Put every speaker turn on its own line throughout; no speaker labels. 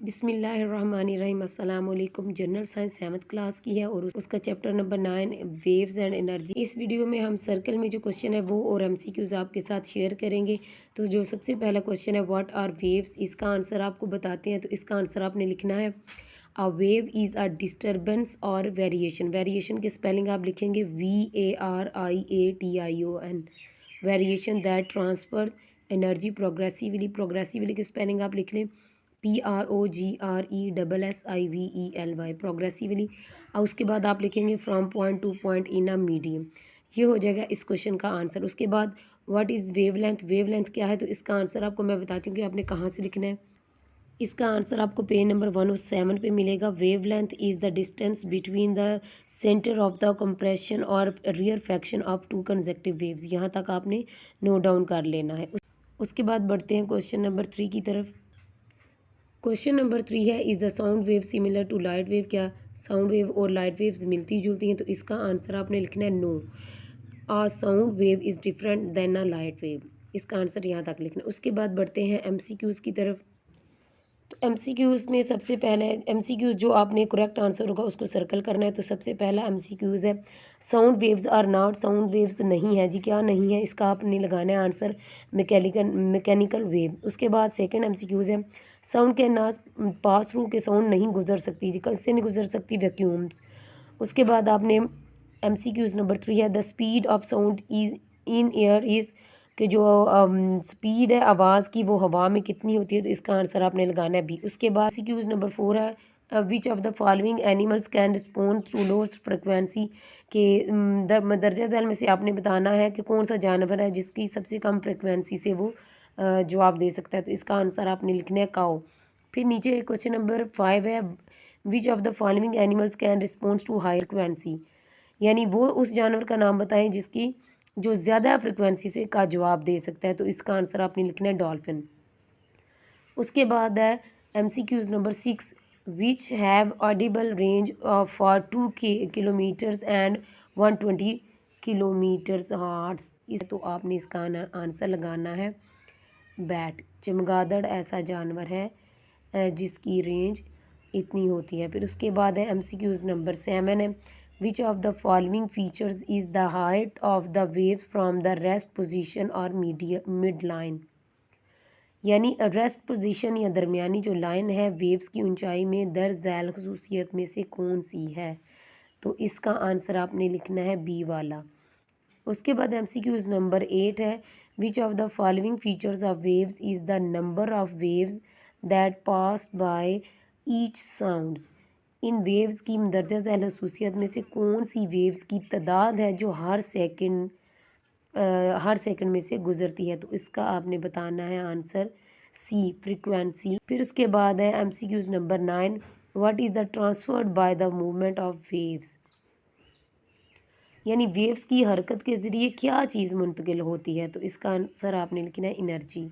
बिस्मिल्लाहिर्रहमानिर्रहीम। अस्सलाम वालेकुम। जनरल साइंस 7th क्लास की है और उसका chapter number 9 waves and energy. इस वीडियो में हम सर्कल में जो क्वेश्चन है वो और एमसीक्यूज आपके साथ शेयर करेंगे। तो जो सबसे पहला क्वेश्चन है व्हाट आर वेव्स, इसका आंसर आपको बताते हैं। तो इसका आंसर आपने लिखना है a wave is a disturbance और वेरिएशन। वेरिएशन की स्पेलिंग आप लिखेंगे VARIATION। Variation that transfer energy progressively. Progressively की स्पेलिंग आप लिख लें PROGRESSIVELY, प्रोग्रेसिवली। और उसके बाद आप लिखेंगे from point two point in a medium. ये हो जाएगा इस क्वेश्चन का आंसर। उसके बाद व्हाट इज़ वेवलेंथ, वेवलेंथ क्या है, तो इसका आंसर आपको मैं बताती हूँ कि आपने कहाँ से लिखना है। इसका आंसर आपको पेज नंबर 107 पे मिलेगा। Wavelength is the distance between the centre of the compression और रियरफेक्शन ऑफ टू कंसेक्टिव वेव्स। यहाँ तक आपने नोट डाउन कर लेना है। उसके बाद बढ़ते हैं क्वेश्चन नंबर 3 की तरफ। क्वेश्चन नंबर 3 है is the sound wave similar to light wave. क्या साउंड वेव और लाइट वेव्स मिलती जुलती हैं, तो इसका आंसर आपने लिखना है no. A sound wave is different than a light wave. इसका आंसर यहाँ तक लिखना है। उसके बाद बढ़ते हैं एमसीक्यूज़ की तरफ। तो एमसीक्यूज़ में सबसे पहले एमसीक्यूज़ जो आपने करेक्ट आंसर होगा उसको सर्कल करना है। तो सबसे पहला एमसीक्यूज़ है sound waves are not, sound waves नहीं है जी। क्या नहीं है, इसका आपने लगाना है आंसर मैकेनिकल वेव। उसके बाद सेकंड एमसीक्यूज़ है sound can not pass through, के साउंड नहीं गुजर सकती जी। कैसे नहीं गुजर सकती, वैक्यूम्स। उसके बाद आपने एमसीक्यूज़ नंबर 3 है the speed of sound is in air is, कि जो स्पीड है आवाज़ की वो हवा में कितनी होती है, तो इसका आंसर आपने लगाना है बी। उसके बाद एमसीक्यूज़ नंबर 4 है which of the following animals can respond through low frequency, के दर्जा झैल में से आपने बताना है कि कौन सा जानवर है जिसकी सबसे कम फ्रिक्वेंसी से वो जवाब दे सकता है, तो इसका आंसर आपने लिखना है काऊ। फिर नीचे क्वेश्चन नंबर 5 है which of the following animals can respond to high frequency, यानी वो उस जानवर का नाम बताएं जिसकी जो ज़्यादा फ्रिक्वेंसी से का जवाब दे सकता है, तो इसका आंसर आपने लिखना है डॉल्फिन। उसके बाद है MCQs number 6 which have Audible range for 2 kilometres and 120 kilometres hearts. इस तो आपने इसका आंसर लगाना है बैट। चमगादड़ ऐसा जानवर है जिसकी रेंज इतनी होती है। फिर उसके बाद है एमसीक्यूज नंबर 7 है which of the following features is the height of the wave from the rest position और मिड लाइन, यानी रेस्ट पोजीशन या दरमियानी जो लाइन है वेव्स की ऊंचाई में दर झैल खसूसियत में से कौन सी है, तो इसका आंसर आपने लिखना है बी वाला। उसके बाद एमसीक्यूज नंबर 8 है which of the following features of waves is the number of waves that pass by each sound, in waves की मंदरजा झैल खसूसियत में से कौन सी वेव्स की तादाद है जो हर सेकंड में से गुजरती है, तो इसका आपने बताना है आंसर सी फ्रीक्वेंसी। फिर उसके बाद है MCQs number 9 what is the transferred by the movement of waves, यानी वेव्स की हरकत के ज़रिए क्या चीज़ मुंतकिल होती है, तो इसका आंसर आपने लिखना है एनर्जी।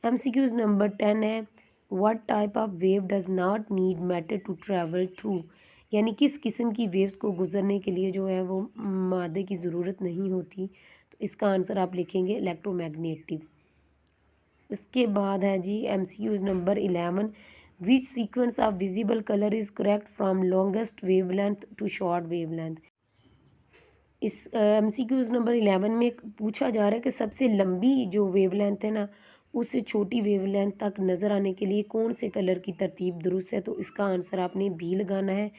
एमसीक्यूज नंबर 10 है what type of wave does not need matter to travel through, यानी किस किस्म की वेव्स को गुजरने के लिए जो है वो मादे की ज़रूरत नहीं होती, तो इसका आंसर आप लिखेंगे इलेक्ट्रोमैग्नेटिव। उसके बाद है जी MCQs number 11 which sequence of visible colour is correct from longest wavelength to short wavelength. इस एमसीक्यूज नंबर 11 में पूछा जा रहा है कि सबसे लंबी जो वेवलेंथ है ना उससे छोटी वेवलेंथ तक नज़र आने के लिए कौन से कलर की तरतीब दुरुस्त है, तो इसका आंसर आपने बी लगाना है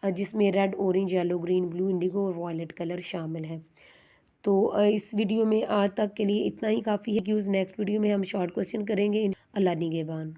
जिसमें red, orange, yellow, green, blue, Indigo और वायलेट कलर शामिल है। तो इस वीडियो में आज तक के लिए इतना ही काफ़ी है। नेक्स्ट वीडियो में हम शॉर्ट क्वेश्चन करेंगे। अल्लाह निगहबान।